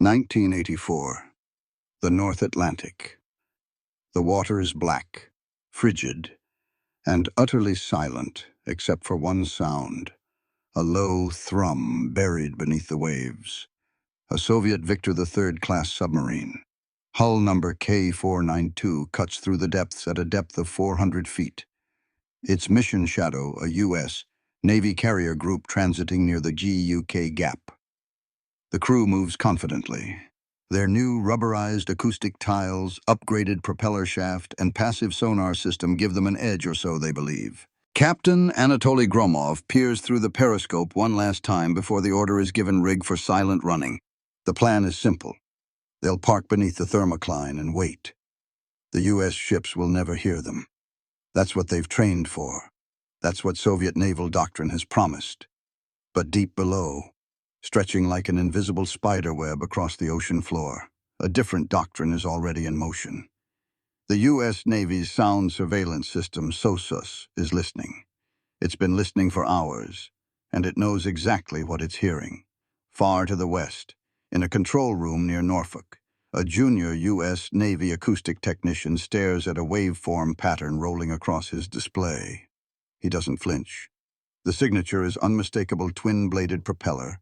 1984. The North Atlantic. The water is black, frigid, and utterly silent except for one sound, a low thrum buried beneath the waves. A Soviet Victor III class submarine. Hull number K492 cuts through the depths at a depth of 400 feet. Its mission shadow, a U.S. Navy carrier group transiting near the GUK Gap. The crew moves confidently. Their new rubberized acoustic tiles, upgraded propeller shaft, and passive sonar system give them an edge or so, they believe. Captain Anatoly Gromov peers through the periscope one last time before the order is given rig for silent running. The plan is simple. They'll park beneath the thermocline and wait. The U.S. ships will never hear them. That's what they've trained for. That's what Soviet naval doctrine has promised. But deep below, stretching like an invisible spider web across the ocean floor, a different doctrine is already in motion. The U.S. Navy's sound surveillance system, SOSUS, is listening. It's been listening for hours, and it knows exactly what it's hearing. Far to the west, in a control room near Norfolk, a junior U.S. Navy acoustic technician stares at a waveform pattern rolling across his display. He doesn't flinch. The signature is unmistakable twin-bladed propeller,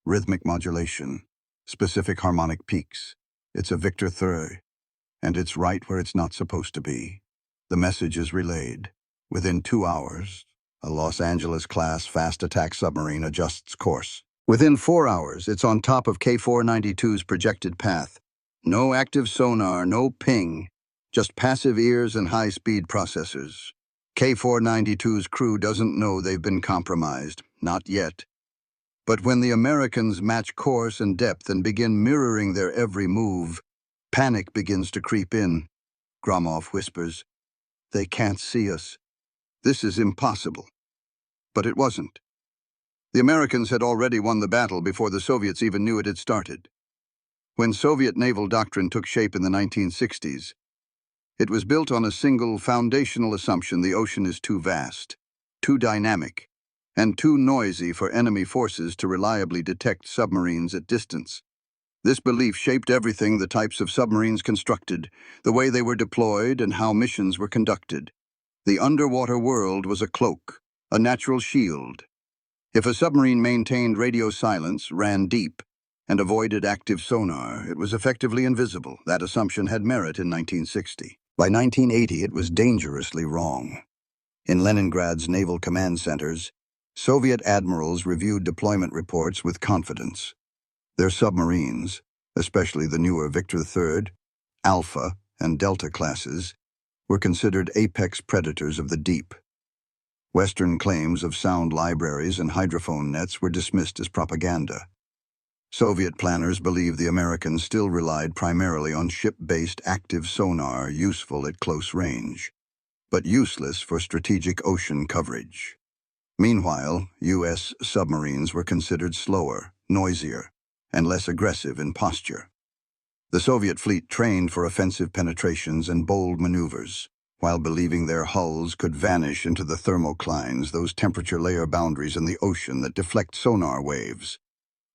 rhythmic modulation, specific harmonic peaks. It's a Victor III, and it's right where it's not supposed to be. The message is relayed. Within 2 hours, a Los Angeles-class fast attack submarine adjusts course. Within 4 hours, it's on top of K492's projected path. No active sonar, no ping, just passive ears and high-speed processors. K492's crew doesn't know they've been compromised, not yet. But when the Americans match course and depth and begin mirroring their every move, panic begins to creep in. Gromov whispers, "They can't see us. This is impossible." But it wasn't. The Americans had already won the battle before the Soviets even knew it had started. When Soviet naval doctrine took shape in the 1960s, it was built on a single foundational assumption: the ocean is too vast, too dynamic, and too noisy for enemy forces to reliably detect submarines at distance. This belief shaped everything: the types of submarines constructed, the way they were deployed, and how missions were conducted. The underwater world was a cloak, a natural shield. If a submarine maintained radio silence, ran deep, and avoided active sonar, it was effectively invisible. That assumption had merit in 1960. By 1980, it was dangerously wrong. In Leningrad's naval command centers, Soviet admirals reviewed deployment reports with confidence. Their submarines, especially the newer Victor III, Alpha, and Delta classes, were considered apex predators of the deep. Western claims of sound libraries and hydrophone nets were dismissed as propaganda. Soviet planners believed the Americans still relied primarily on ship-based active sonar, useful at close range, but useless for strategic ocean coverage. Meanwhile, U.S. submarines were considered slower, noisier, and less aggressive in posture. The Soviet fleet trained for offensive penetrations and bold maneuvers, while believing their hulls could vanish into the thermoclines, those temperature layer boundaries in the ocean that deflect sonar waves.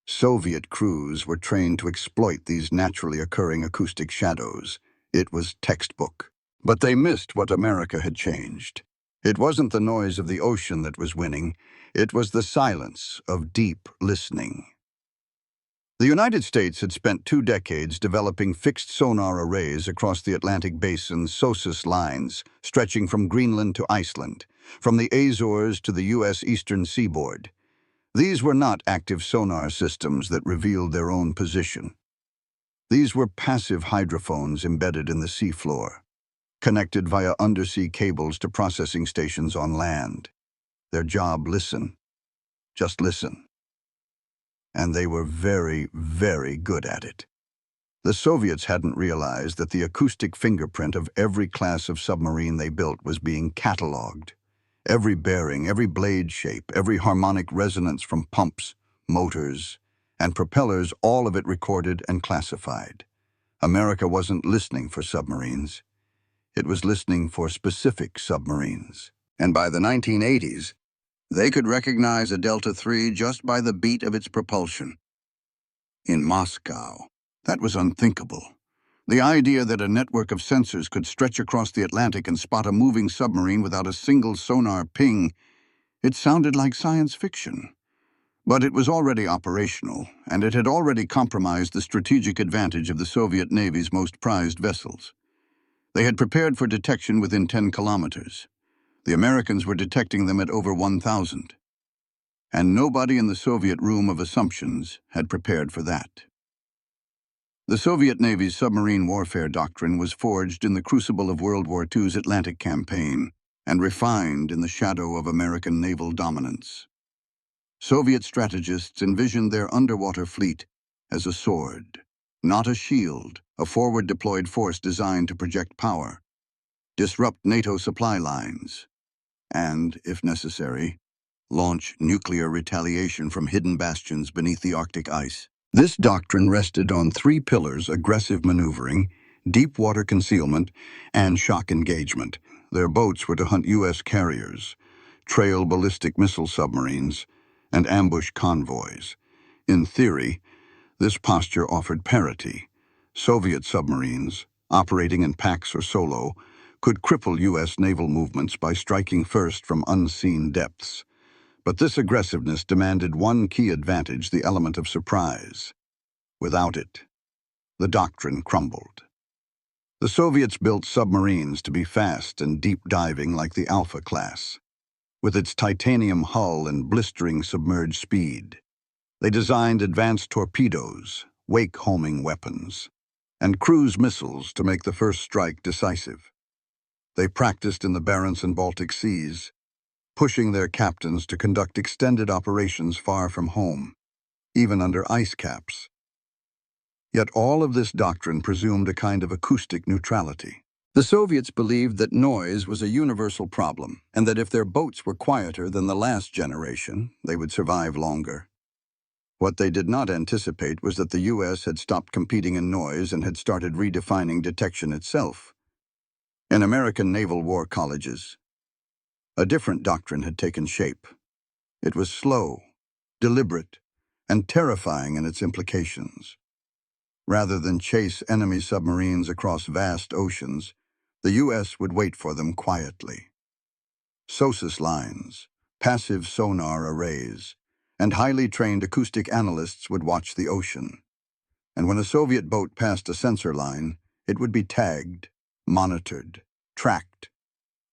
Soviet crews were trained to exploit these naturally occurring acoustic shadows. It was textbook. But they missed what America had changed. It wasn't the noise of the ocean that was winning. It was the silence of deep listening. The United States had spent 2 decades developing fixed sonar arrays across the Atlantic Basin's SOSUS lines, stretching from Greenland to Iceland, from the Azores to the U.S. eastern seaboard. These were not active sonar systems that revealed their own position. These were passive hydrophones embedded in the seafloor, connected via undersea cables to processing stations on land. Their job: listen. Just listen. And they were very, very good at it. The Soviets hadn't realized that the acoustic fingerprint of every class of submarine they built was being catalogued. Every bearing, every blade shape, every harmonic resonance from pumps, motors, and propellers, all of it recorded and classified. America wasn't listening for submarines. It was listening for specific submarines. And by the 1980s, they could recognize a Delta III just by the beat of its propulsion. In Moscow, That was unthinkable. The idea that a network of sensors could stretch across the Atlantic and spot a moving submarine without a single sonar ping, it sounded like science fiction. But it was already operational, and it had already compromised the strategic advantage of the Soviet Navy's most prized vessels. They had prepared for detection within 10 kilometers. The Americans were detecting them at over 1,000. And nobody in the Soviet room of assumptions had prepared for that. The Soviet Navy's submarine warfare doctrine was forged in the crucible of World War II's Atlantic campaign and refined in the shadow of American naval dominance. Soviet strategists envisioned their underwater fleet as a sword, not a shield, a forward-deployed force designed to project power, disrupt NATO supply lines, and, if necessary, launch nuclear retaliation from hidden bastions beneath the Arctic ice. This doctrine rested on three pillars: aggressive maneuvering, deep water concealment, and shock engagement. Their boats were to hunt U.S. carriers, trail ballistic missile submarines, and ambush convoys. In theory, this posture offered parity. Soviet submarines, operating in packs or solo, could cripple U.S. naval movements by striking first from unseen depths. But this aggressiveness demanded one key advantage: the element of surprise. Without it, the doctrine crumbled. The Soviets built submarines to be fast and deep-diving like the Alpha class, with its titanium hull and blistering submerged speed. They designed advanced torpedoes, wake-homing weapons, and cruise missiles to make the first strike decisive. They practiced in the Barents and Baltic Seas, pushing their captains to conduct extended operations far from home, even under ice caps. Yet all of this doctrine presumed a kind of acoustic neutrality. The Soviets believed that noise was a universal problem, and that if their boats were quieter than the last generation, they would survive longer. What they did not anticipate was that the U.S. had stopped competing in noise and had started redefining detection itself. In American naval war colleges, a different doctrine had taken shape. It was slow, deliberate, and terrifying in its implications. Rather than chase enemy submarines across vast oceans, the U.S. would wait for them quietly. SOSUS lines, passive sonar arrays, and highly trained acoustic analysts would watch the ocean. And when a Soviet boat passed a sensor line, it would be tagged, monitored, tracked.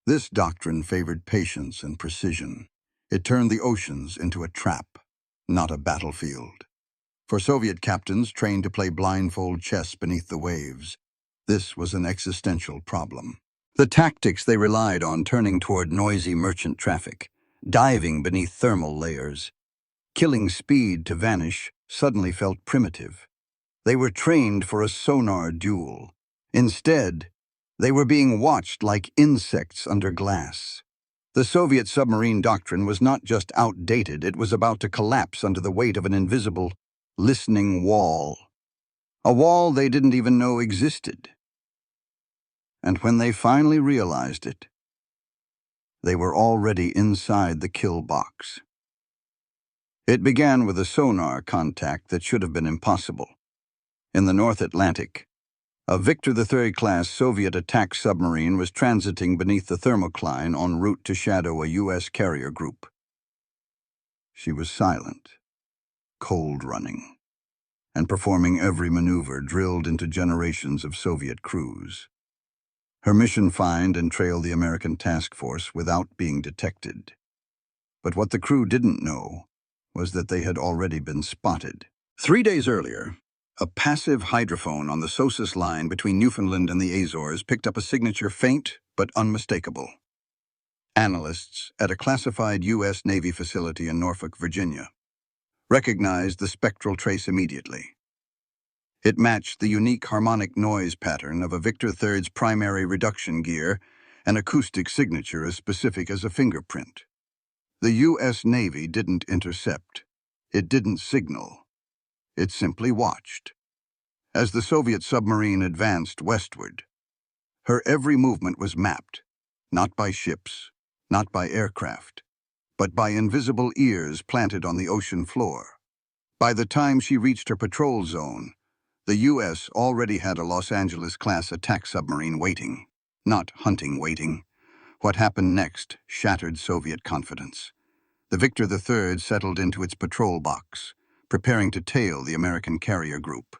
This doctrine favored patience and precision. It turned the oceans into a trap, not a battlefield. For Soviet captains trained to play blindfold chess beneath the waves, this was an existential problem. The tactics they relied on turning toward noisy merchant traffic, diving beneath thermal layers, killing speed to vanish, suddenly felt primitive. They were trained for a sonar duel. Instead, they were being watched like insects under glass. The Soviet submarine doctrine was not just outdated, it was about to collapse under the weight of an invisible, listening wall. A wall they didn't even know existed. And when they finally realized it, they were already inside the kill box. It began with a sonar contact that should have been impossible. In the North Atlantic, a Victor III-class Soviet attack submarine was transiting beneath the thermocline en route to shadow a U.S. carrier group. She was silent, cold-running, and performing every maneuver drilled into generations of Soviet crews. Her mission: find and trail the American task force without being detected. But what the crew didn't know was that they had already been spotted. 3 days earlier, a passive hydrophone on the SOSUS line between Newfoundland and the Azores picked up a signature faint but unmistakable. Analysts at a classified U.S. Navy facility in Norfolk, Virginia, recognized the spectral trace immediately. It matched the unique harmonic noise pattern of a Victor III's primary reduction gear, an acoustic signature as specific as a fingerprint. The U.S. Navy didn't intercept. It didn't signal. It simply watched. As the Soviet submarine advanced westward, her every movement was mapped, not by ships, not by aircraft, but by invisible ears planted on the ocean floor. By the time she reached her patrol zone, The U.S. already had a Los Angeles-class attack submarine waiting, not hunting waiting. What happened next shattered Soviet confidence. The Victor III settled into its patrol box, preparing to tail the American carrier group.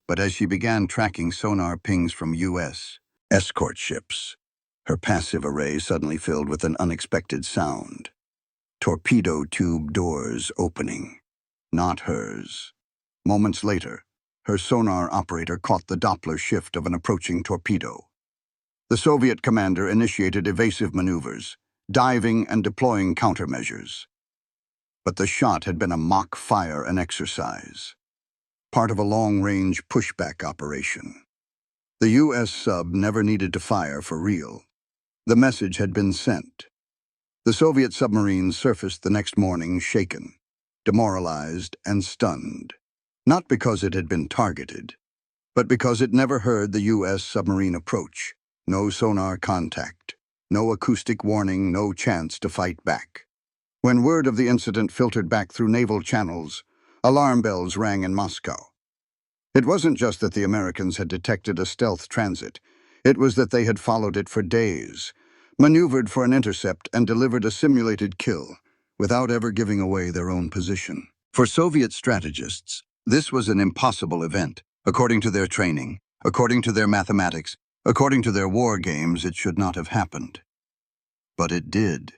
But as she began tracking sonar pings from U.S. escort ships, her passive array suddenly filled with an unexpected sound. Torpedo tube doors opening. Not hers. Moments later, her sonar operator caught the Doppler shift of an approaching torpedo. The Soviet commander initiated evasive maneuvers, diving and deploying countermeasures. But the shot had been a mock fire and exercise, part of a long-range pushback operation. The U.S. sub never needed to fire for real. The message had been sent. The Soviet submarines surfaced the next morning shaken, demoralized, and stunned. Not because it had been targeted, but because it never heard the U.S. submarine approach. No sonar contact, no acoustic warning, no chance to fight back. When word of the incident filtered back through naval channels, alarm bells rang in Moscow. It wasn't just that the Americans had detected a stealth transit. It was that they had followed it for days, maneuvered for an intercept, and delivered a simulated kill, without ever giving away their own position. For Soviet strategists, this was an impossible event. According to their training, according to their mathematics, according to their war games, it should not have happened. But it did.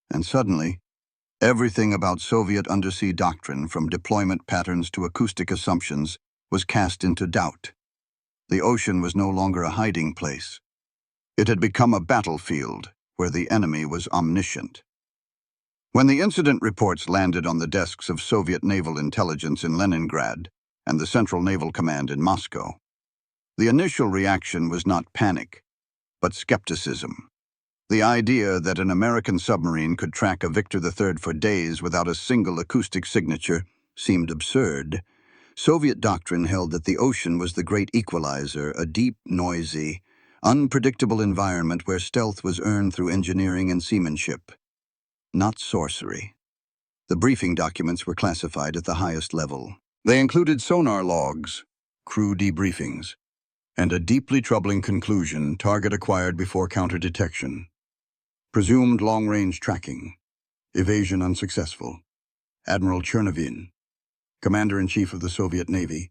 And suddenly, everything about Soviet undersea doctrine, from deployment patterns to acoustic assumptions, was cast into doubt. The ocean was no longer a hiding place. It had become a battlefield where the enemy was omniscient. When the incident reports landed on the desks of Soviet naval intelligence in Leningrad and the Central Naval Command in Moscow, the initial reaction was not panic, but skepticism. The idea that an American submarine could track a Victor III for days without a single acoustic signature seemed absurd. Soviet doctrine held that the ocean was the great equalizer, a deep, noisy, unpredictable environment where stealth was earned through engineering and seamanship, not sorcery. The briefing documents were classified at the highest level. They included sonar logs, crew debriefings, and a deeply troubling conclusion: target acquired before counter-detection. Presumed long-range tracking. Evasion unsuccessful. Admiral Chernovin, Commander-in-Chief of the Soviet Navy,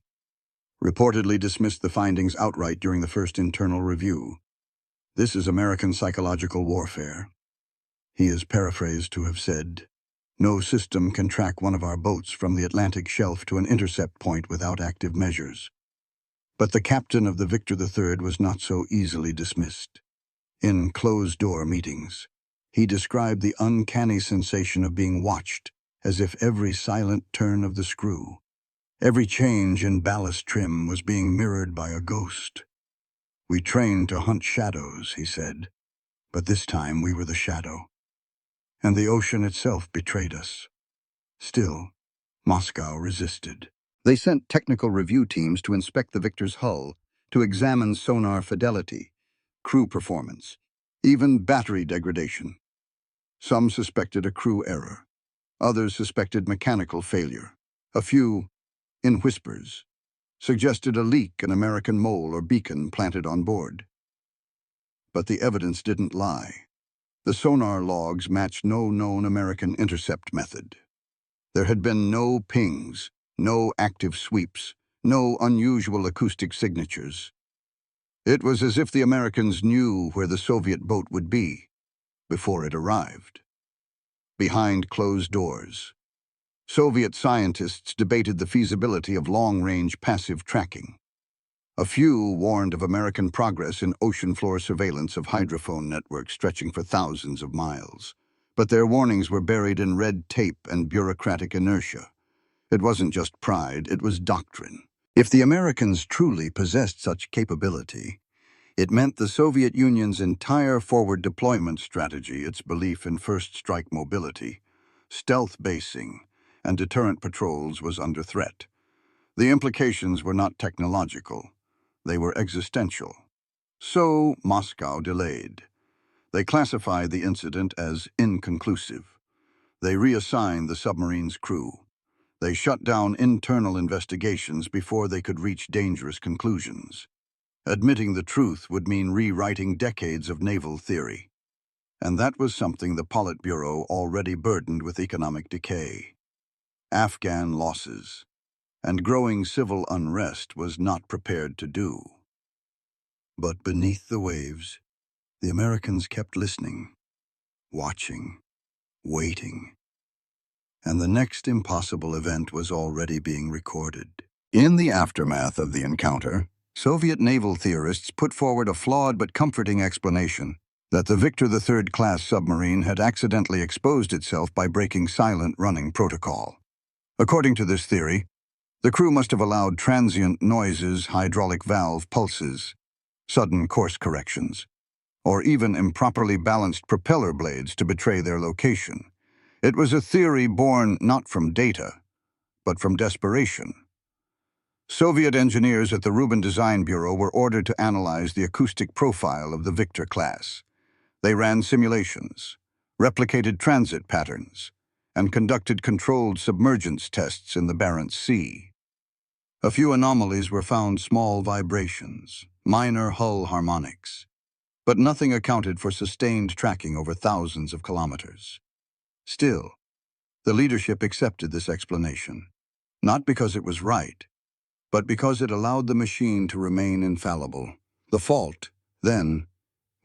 reportedly dismissed the findings outright during the first internal review. This is American psychological warfare. He is paraphrased to have said, "No system can track one of our boats from the Atlantic shelf to an intercept point without active measures." But the captain of the Victor III was not so easily dismissed. In closed-door meetings, he described the uncanny sensation of being watched, as if every silent turn of the screw, every change in ballast trim was being mirrored by a ghost. "We trained to hunt shadows," he said, "but this time we were the shadow. And the ocean itself betrayed us." Still, Moscow resisted. They sent technical review teams to inspect the Victor's hull, to examine sonar fidelity, crew performance, even battery degradation. Some suspected a crew error. Others suspected mechanical failure. A few, in whispers, suggested a leak, an American mole or beacon planted on board. But the evidence didn't lie. The sonar logs matched no known American intercept method. There had been no pings, no active sweeps, no unusual acoustic signatures. It was as if the Americans knew where the Soviet boat would be before it arrived. Behind closed doors, Soviet scientists debated the feasibility of long-range passive tracking. A few warned of American progress in ocean floor surveillance of hydrophone networks stretching for thousands of miles. But their warnings were buried in red tape and bureaucratic inertia. It wasn't just pride, it was doctrine. If the Americans truly possessed such capability, it meant the Soviet Union's entire forward deployment strategy, its belief in first strike mobility, stealth basing, and deterrent patrols was under threat. The implications were not technological. They were existential. So Moscow delayed. They classified the incident as inconclusive. They reassigned the submarine's crew. They shut down internal investigations before they could reach dangerous conclusions. Admitting the truth would mean rewriting decades of naval theory. And that was something the Politburo, already burdened with economic decay, Afghan losses, and growing civil unrest, was not prepared to do. But beneath the waves, the Americans kept listening, watching, waiting. And the next impossible event was already being recorded. In the aftermath of the encounter, Soviet naval theorists put forward a flawed but comforting explanation that the Victor III class submarine had accidentally exposed itself by breaking silent running protocol. According to this theory, the crew must have allowed transient noises, hydraulic valve pulses, sudden course corrections, or even improperly balanced propeller blades to betray their location. It was a theory born not from data, but from desperation. Soviet engineers at the Rubin Design Bureau were ordered to analyze the acoustic profile of the Victor class. They ran simulations, replicated transit patterns, and conducted controlled submergence tests in the Barents Sea. A few anomalies were found: small vibrations, minor hull harmonics, but nothing accounted for sustained tracking over thousands of kilometers. Still, the leadership accepted this explanation, not because it was right, but because it allowed the machine to remain infallible. The fault, then,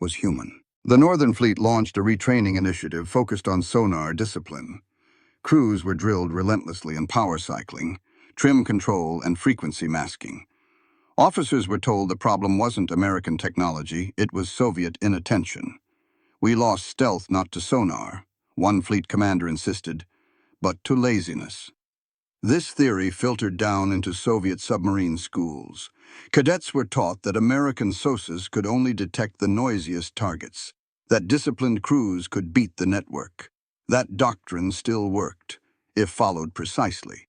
was human. The Northern Fleet launched a retraining initiative focused on sonar discipline. Crews were drilled relentlessly in power cycling, trim control, and frequency masking. Officers were told the problem wasn't American technology, it was Soviet inattention. "We lost stealth not to sonar," one fleet commander insisted, but to laziness. This theory filtered down into Soviet submarine schools. Cadets were taught that American SOSAs could only detect the noisiest targets, that disciplined crews could beat the network. That doctrine still worked, if followed precisely.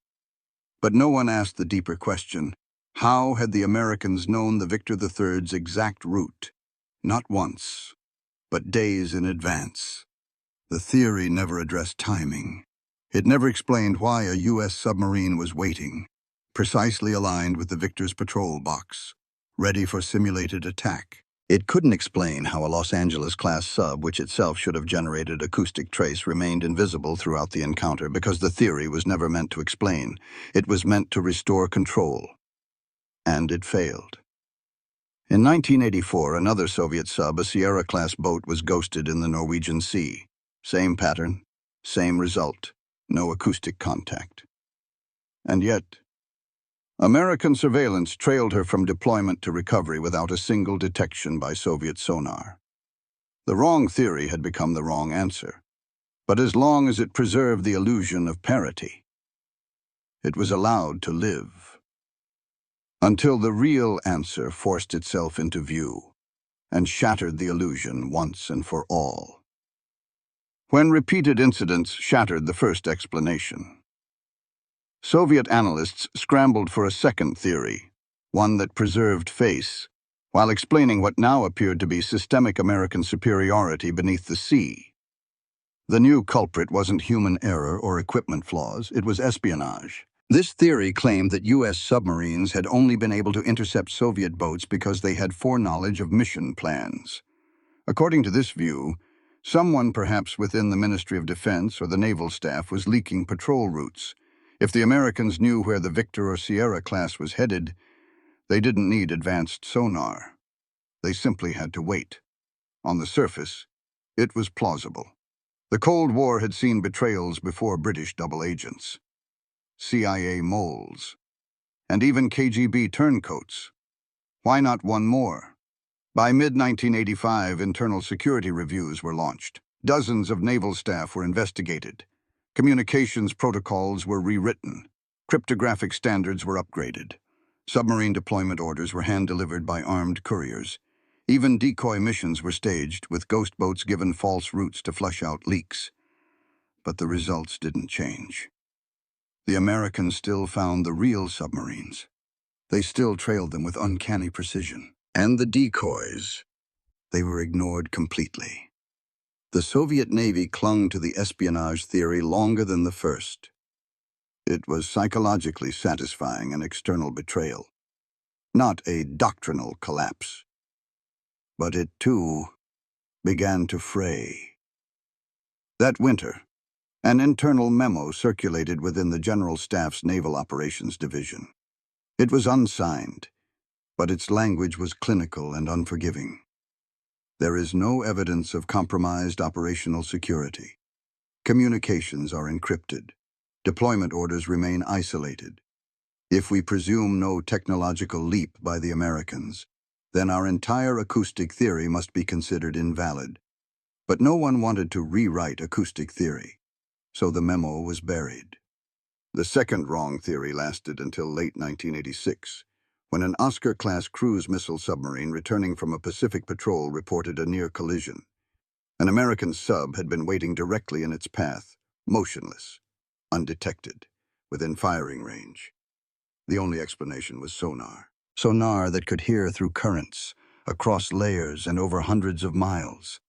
But no one asked the deeper question: how had the Americans known the Victor III's exact route? Not once, but days in advance. The theory never addressed timing. It never explained why a U.S. submarine was waiting, precisely aligned with the Victor's patrol box, ready for simulated attack. It couldn't explain how a Los Angeles-class sub, which itself should have generated acoustic trace, remained invisible throughout the encounter, because the theory was never meant to explain. It was meant to restore control. And it failed. In 1984, another Soviet sub, a Sierra-class boat, was ghosted in the Norwegian Sea. Same pattern, same result. No acoustic contact. And yet, American surveillance trailed her from deployment to recovery without a single detection by Soviet sonar. The wrong theory had become the wrong answer, but as long as it preserved the illusion of parity, it was allowed to live. Until the real answer forced itself into view and shattered the illusion once and for all. When repeated incidents shattered the first explanation, Soviet analysts scrambled for a second theory, one that preserved face, while explaining what now appeared to be systemic American superiority beneath the sea. The new culprit wasn't human error or equipment flaws, it was espionage. This theory claimed that U.S. submarines had only been able to intercept Soviet boats because they had foreknowledge of mission plans. According to this view, someone perhaps within the Ministry of Defense or the naval staff was leaking patrol routes. If the Americans knew where the Victor or Sierra class was headed, they didn't need advanced sonar. They simply had to wait. On the surface, it was plausible. The Cold War had seen betrayals before: British double agents, CIA moles, and even KGB turncoats. Why not one more? By mid-1985, internal security reviews were launched. Dozens of naval staff were investigated. Communications protocols were rewritten. Cryptographic standards were upgraded. Submarine deployment orders were hand-delivered by armed couriers. Even decoy missions were staged, with ghost boats given false routes to flush out leaks. But the results didn't change. The Americans still found the real submarines. They still trailed them with uncanny precision. And the decoys, they were ignored completely. The Soviet Navy clung to the espionage theory longer than the first. It was psychologically satisfying an external betrayal, not a doctrinal collapse. But it, too, began to fray. That winter, an internal memo circulated within the General Staff's Naval Operations Division. It was unsigned, but its language was clinical and unforgiving. There is no evidence of compromised operational security. Communications are encrypted. Deployment orders remain isolated. If we presume no technological leap by the Americans, then our entire acoustic theory must be considered invalid. But no one wanted to rewrite acoustic theory, so the memo was buried. The second wrong theory lasted until late 1986, when an Oscar-class cruise missile submarine returning from a Pacific patrol reported a near collision. An American sub had been waiting directly in its path, motionless, undetected, within firing range. The only explanation was sonar. Sonar that could hear through currents, across layers and over hundreds of miles.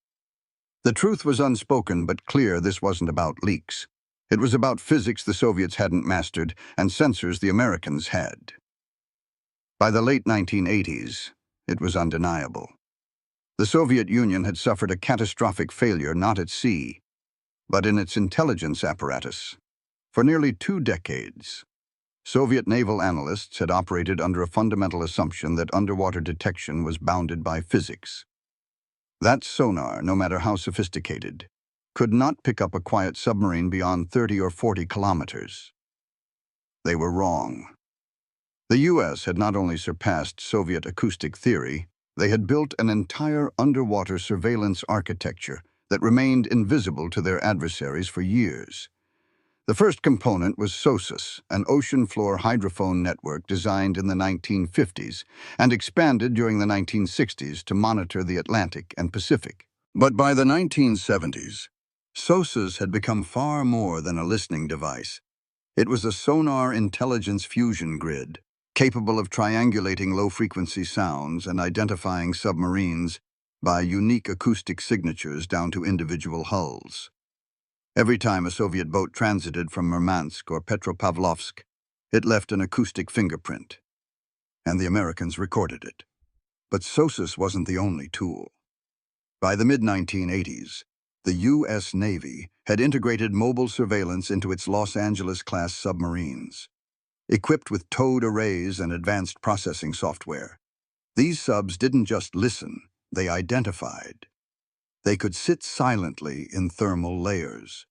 The truth was unspoken but clear. This wasn't about leaks. It was about physics the Soviets hadn't mastered and sensors the Americans had. By the late 1980s, it was undeniable. The Soviet Union had suffered a catastrophic failure not at sea, but in its intelligence apparatus. For nearly 2 decades, Soviet naval analysts had operated under a fundamental assumption that underwater detection was bounded by physics. That sonar, no matter how sophisticated, could not pick up a quiet submarine beyond 30 or 40 kilometers. They were wrong. The U.S. had not only surpassed Soviet acoustic theory, they had built an entire underwater surveillance architecture that remained invisible to their adversaries for years. The first component was SOSUS, an ocean floor hydrophone network designed in the 1950s and expanded during the 1960s to monitor the Atlantic and Pacific. But by the 1970s, SOSUS had become far more than a listening device. It was a sonar intelligence fusion grid, capable of triangulating low-frequency sounds and identifying submarines by unique acoustic signatures down to individual hulls. Every time a Soviet boat transited from Murmansk or Petropavlovsk, it left an acoustic fingerprint, and the Americans recorded it. But SOSUS wasn't the only tool. By the mid-1980s, the U.S. Navy had integrated mobile surveillance into its Los Angeles-class submarines. Equipped with towed arrays and advanced processing software, these subs didn't just listen, they identified. They could sit silently in thermal layers,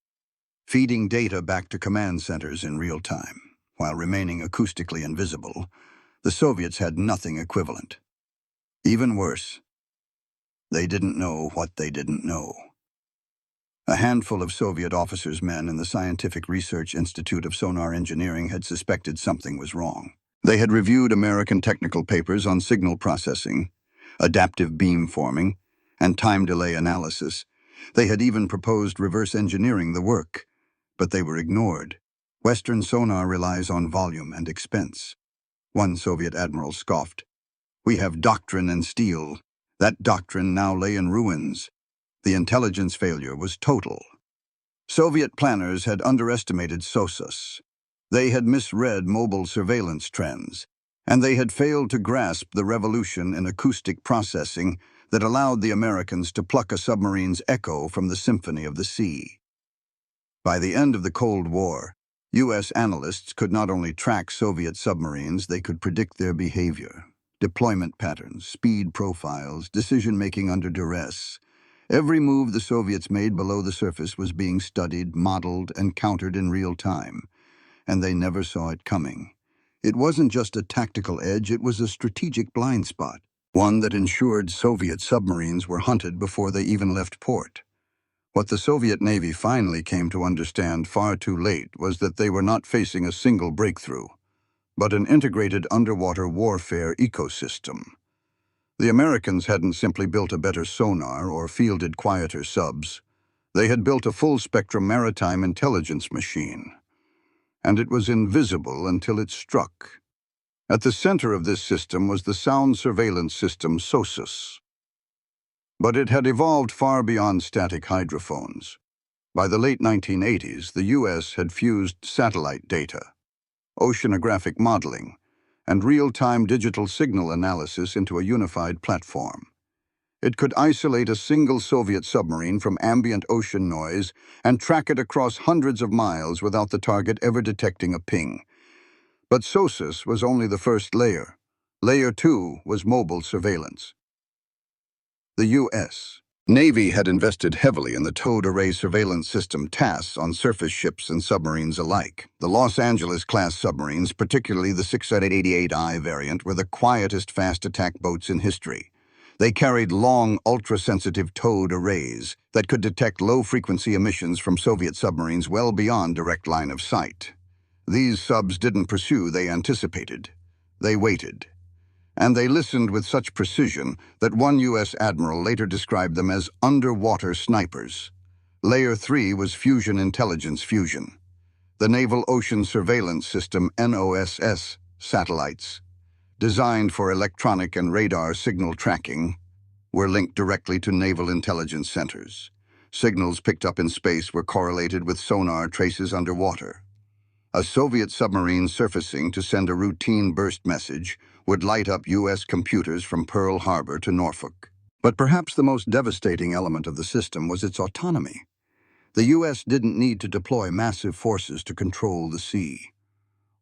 feeding data back to command centers in real time, while remaining acoustically invisible. The Soviets had nothing equivalent. Even worse, they didn't know what they didn't know. A handful of Soviet officers' men in the Scientific Research Institute of Sonar Engineering had suspected something was wrong. They had reviewed American technical papers on signal processing, adaptive beamforming, and time delay analysis. They had even proposed reverse engineering the work, but they were ignored. Western sonar relies on volume and expense. One Soviet admiral scoffed. "We have doctrine and steel. That doctrine now lay in ruins." The intelligence failure was total. Soviet planners had underestimated SOSUS. They had misread mobile surveillance trends, and they had failed to grasp the revolution in acoustic processing that allowed the Americans to pluck a submarine's echo from the symphony of the sea. By the end of the Cold War, U.S. analysts could not only track Soviet submarines, they could predict their behavior, deployment patterns, speed profiles, decision-making under duress. Every move the Soviets made below the surface was being studied, modeled, and countered in real time, and they never saw it coming. It wasn't just a tactical edge, it was a strategic blind spot, one that ensured Soviet submarines were hunted before they even left port. What the Soviet Navy finally came to understand far too late was that they were not facing a single breakthrough, but an integrated underwater warfare ecosystem. The Americans hadn't simply built a better sonar or fielded quieter subs. They had built a full-spectrum maritime intelligence machine, and it was invisible until it struck. At the center of this system was the sound surveillance system SOSUS. But it had evolved far beyond static hydrophones. By the late 1980s, the U.S. had fused satellite data, oceanographic modeling, and real-time digital signal analysis into a unified platform. It could isolate a single Soviet submarine from ambient ocean noise and track it across hundreds of miles without the target ever detecting a ping. But SOSUS was only the first layer. Layer 2 was mobile surveillance. The U.S. Navy had invested heavily in the towed array surveillance system TASS on surface ships and submarines alike. The Los Angeles-class submarines, particularly the 688I variant, were the quietest fast attack boats in history. They carried long, ultra-sensitive towed arrays that could detect low-frequency emissions from Soviet submarines well beyond direct line of sight. These subs didn't pursue, they anticipated. They waited. And they listened with such precision that one U.S. admiral later described them as underwater snipers. Layer 3 was fusion intelligence fusion. The Naval Ocean Surveillance System NOSS satellites, designed for electronic and radar signal tracking, were linked directly to naval intelligence centers. Signals picked up in space were correlated with sonar traces underwater. A Soviet submarine surfacing to send a routine burst message would light up U.S. computers from Pearl Harbor to Norfolk. But perhaps the most devastating element of the system was its autonomy. The U.S. didn't need to deploy massive forces to control the sea.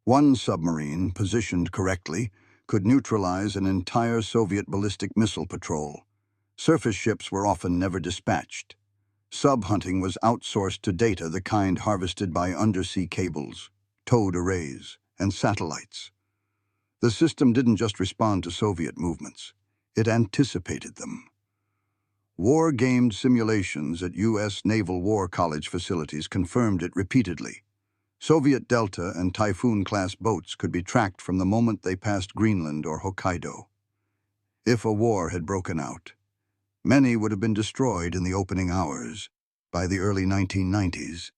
One submarine, positioned correctly, could neutralize an entire Soviet ballistic missile patrol. Surface ships were often never dispatched. Sub-hunting was outsourced to data, the kind harvested by undersea cables, towed arrays, and satellites. The system didn't just respond to Soviet movements, it anticipated them. War-gamed simulations at U.S. Naval War College facilities confirmed it repeatedly. Soviet Delta and Typhoon-class boats could be tracked from the moment they passed Greenland or Hokkaido. If a war had broken out, many would have been destroyed in the opening hours. By the early 1990s,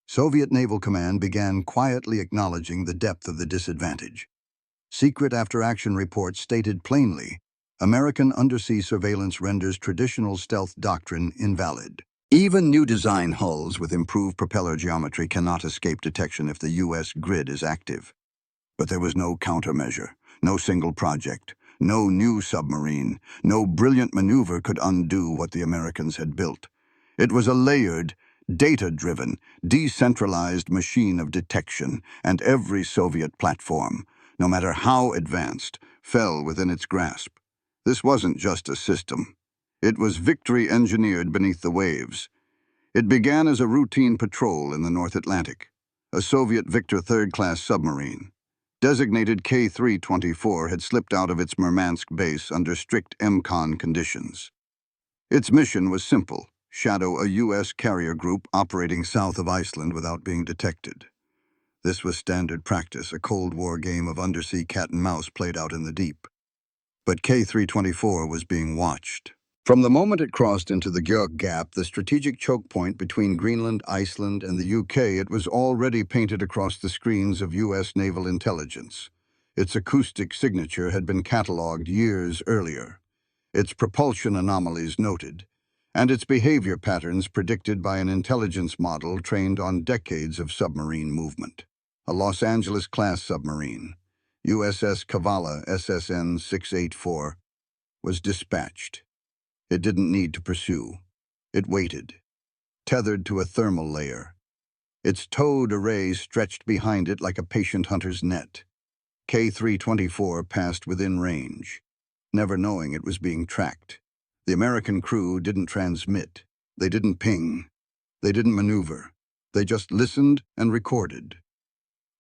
Soviet Naval Command began quietly acknowledging the depth of the disadvantage. Secret after-action reports stated plainly, American undersea surveillance renders traditional stealth doctrine invalid. Even new design hulls with improved propeller geometry cannot escape detection if the U.S. grid is active. But there was no countermeasure, no single project, no new submarine, no brilliant maneuver could undo what the Americans had built. It was a layered, data-driven, decentralized machine of detection, and every Soviet platform, no matter how advanced, fell within its grasp. This wasn't just a system. It was victory engineered beneath the waves. It began as a routine patrol in the North Atlantic, a Soviet Victor third-class submarine. Designated K-324 had slipped out of its Murmansk base under strict MCON conditions. Its mission was simple: shadow a U.S. carrier group operating south of Iceland without being detected. This was standard practice, a Cold War game of undersea cat-and-mouse played out in the deep. But K-324 was being watched. From the moment it crossed into the Gjög Gap, the strategic choke point between Greenland, Iceland, and the UK, it was already painted across the screens of U.S. naval intelligence. Its acoustic signature had been catalogued years earlier, its propulsion anomalies noted, and its behavior patterns predicted by an intelligence model trained on decades of submarine movement. A Los Angeles-class submarine, USS Kavala SSN 684, was dispatched. It didn't need to pursue. It waited, tethered to a thermal layer. Its towed array stretched behind it like a patient hunter's net. K-324 passed within range, never knowing it was being tracked. The American crew didn't transmit. They didn't ping. They didn't maneuver. They just listened and recorded.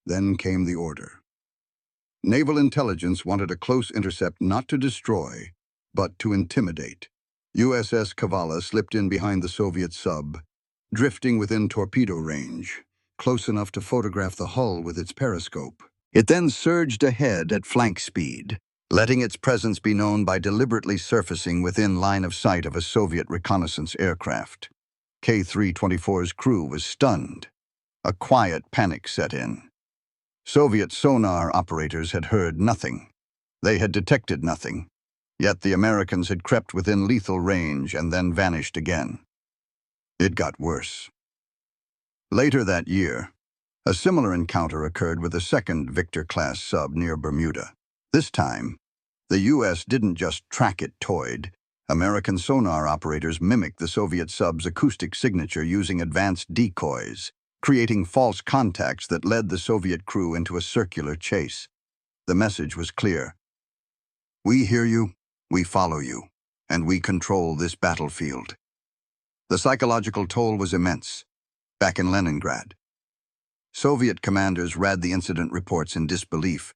Then came the order. Naval intelligence wanted a close intercept not to destroy, but to intimidate. USS Kavala slipped in behind the Soviet sub, drifting within torpedo range, close enough to photograph the hull with its periscope. It then surged ahead at flank speed, letting its presence be known by deliberately surfacing within line of sight of a Soviet reconnaissance aircraft. K-324's crew was stunned. A quiet panic set in. Soviet sonar operators had heard nothing. They had detected nothing. Yet the Americans had crept within lethal range and then vanished again. It got worse. Later that year, A similar encounter occurred with a second Victor-class sub near Bermuda. This time, the U.S. didn't just track it towed. American sonar operators mimicked the Soviet sub's acoustic signature using advanced decoys, creating false contacts that led the Soviet crew into a circular chase. The message was clear. We hear you, we follow you, and we control this battlefield. The psychological toll was immense. Back in Leningrad, Soviet commanders read the incident reports in disbelief.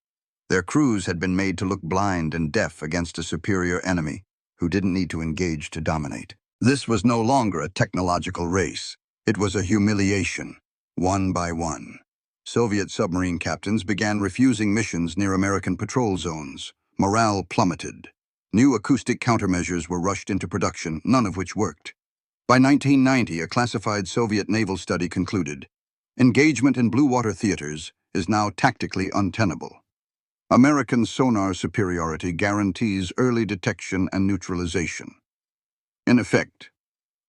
Their crews had been made to look blind and deaf against a superior enemy who didn't need to engage to dominate. This was no longer a technological race. It was a humiliation, one by one. Soviet submarine captains began refusing missions near American patrol zones. Morale plummeted. New acoustic countermeasures were rushed into production, none of which worked. By 1990, a classified Soviet naval study concluded, engagement in blue water theaters is now tactically untenable. American sonar superiority guarantees early detection and neutralization. In effect,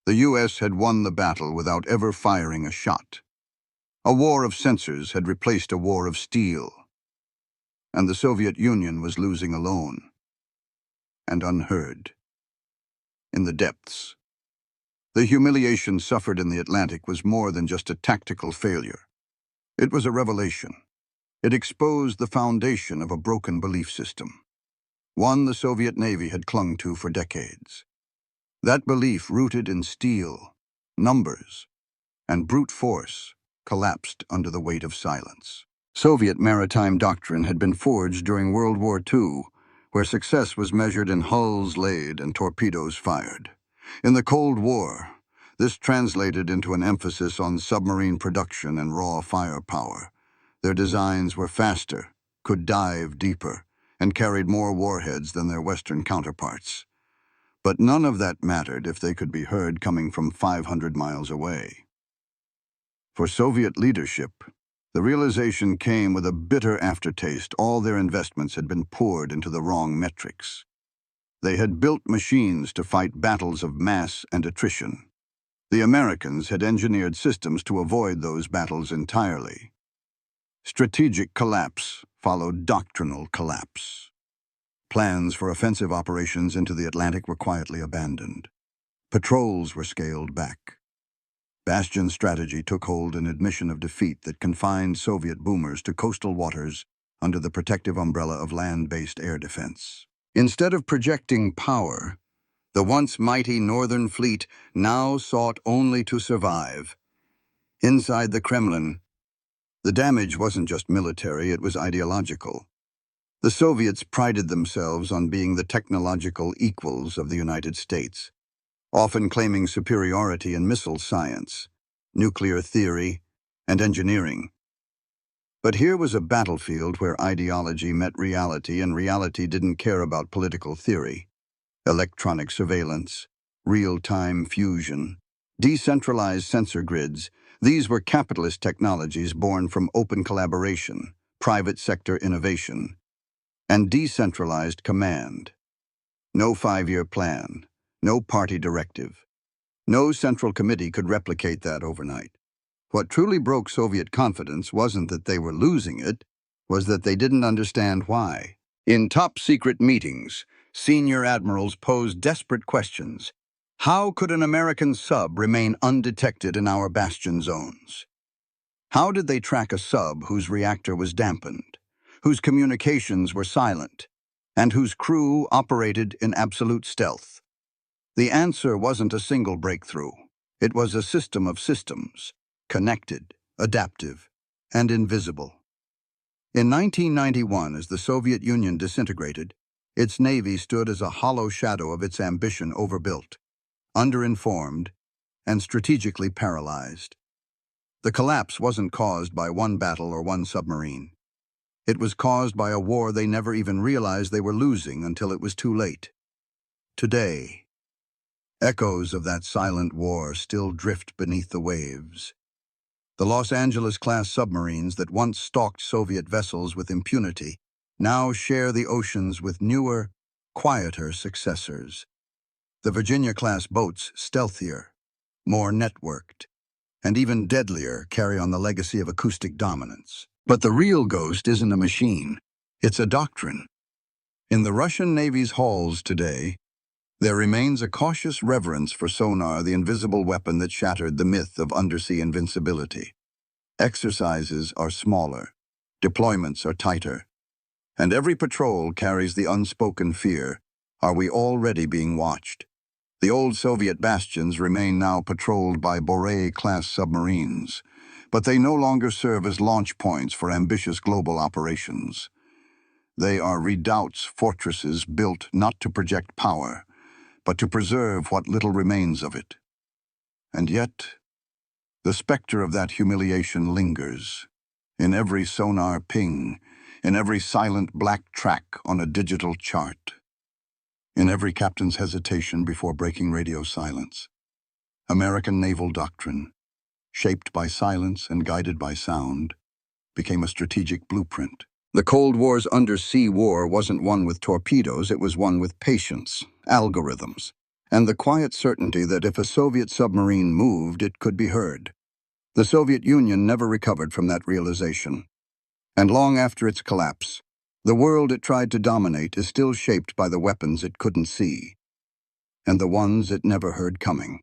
the U.S. had won the battle without ever firing a shot. A war of sensors had replaced a war of steel, and the Soviet Union was losing alone and unheard. In the depths, the humiliation suffered in the Atlantic was more than just a tactical failure. It was a revelation. It exposed the foundation of a broken belief system, one the Soviet Navy had clung to for decades. That belief, rooted in steel, numbers, and brute force, collapsed under the weight of silence. Soviet maritime doctrine had been forged during World War II, where success was measured in hulls laid and torpedoes fired. In the Cold War, this translated into an emphasis on submarine production and raw firepower. Their designs were faster, could dive deeper, and carried more warheads than their Western counterparts. But none of that mattered if they could be heard coming from 500 miles away. For Soviet leadership, the realization came with a bitter aftertaste. All their investments had been poured into the wrong metrics. They had built machines to fight battles of mass and attrition. The Americans had engineered systems to avoid those battles entirely. Strategic collapse followed doctrinal collapse. Plans for offensive operations into the Atlantic were quietly abandoned. Patrols were scaled back. Bastion strategy took hold, an admission of defeat that confined Soviet boomers to coastal waters under the protective umbrella of land-based air defense. Instead of projecting power, the once mighty Northern Fleet now sought only to survive. Inside the Kremlin, the damage wasn't just military, it was ideological. The Soviets prided themselves on being the technological equals of the United States, often claiming superiority in missile science, nuclear theory, and engineering. But here was a battlefield where ideology met reality, and reality didn't care about political theory. Electronic surveillance, real-time fusion, decentralized sensor grids, these were capitalist technologies born from open collaboration, private sector innovation, and decentralized command. No 5-year plan, no party directive. No central committee could replicate that overnight. What truly broke Soviet confidence wasn't that they were losing it, was that they didn't understand why. In top-secret meetings, senior admirals posed desperate questions. How could an American sub remain undetected in our bastion zones? How did they track a sub whose reactor was dampened, whose communications were silent, and whose crew operated in absolute stealth? The answer wasn't a single breakthrough. It was a system of systems, connected, adaptive, and invisible. In 1991, as the Soviet Union disintegrated, its navy stood as a hollow shadow of its ambition, overbuilt, underinformed, and strategically paralyzed. The collapse wasn't caused by one battle or one submarine. It was caused by a war they never even realized they were losing until it was too late. Today, echoes of that silent war still drift beneath the waves. The Los Angeles-class submarines that once stalked Soviet vessels with impunity now share the oceans with newer, quieter successors. The Virginia-class boats, stealthier, more networked, and even deadlier carry on the legacy of acoustic dominance. But the real ghost isn't a machine. It's a doctrine. In the Russian Navy's halls today, there remains a cautious reverence for sonar, the invisible weapon that shattered the myth of undersea invincibility. Exercises are smaller, deployments are tighter, and every patrol carries the unspoken fear: are we already being watched? The old Soviet bastions remain now patrolled by Borei-class submarines, but they no longer serve as launch points for ambitious global operations. They are redoubts, fortresses built not to project power, but to preserve what little remains of it. And yet, the specter of that humiliation lingers. In every sonar ping, in every silent black track on a digital chart, in every captain's hesitation before breaking radio silence. American naval doctrine, shaped by silence and guided by sound, became a strategic blueprint. The Cold War's undersea war wasn't won with torpedoes, it was won with patience, algorithms, and the quiet certainty that if a Soviet submarine moved, it could be heard. The Soviet Union never recovered from that realization. And long after its collapse, the world it tried to dominate is still shaped by the weapons it couldn't see, and the ones it never heard coming.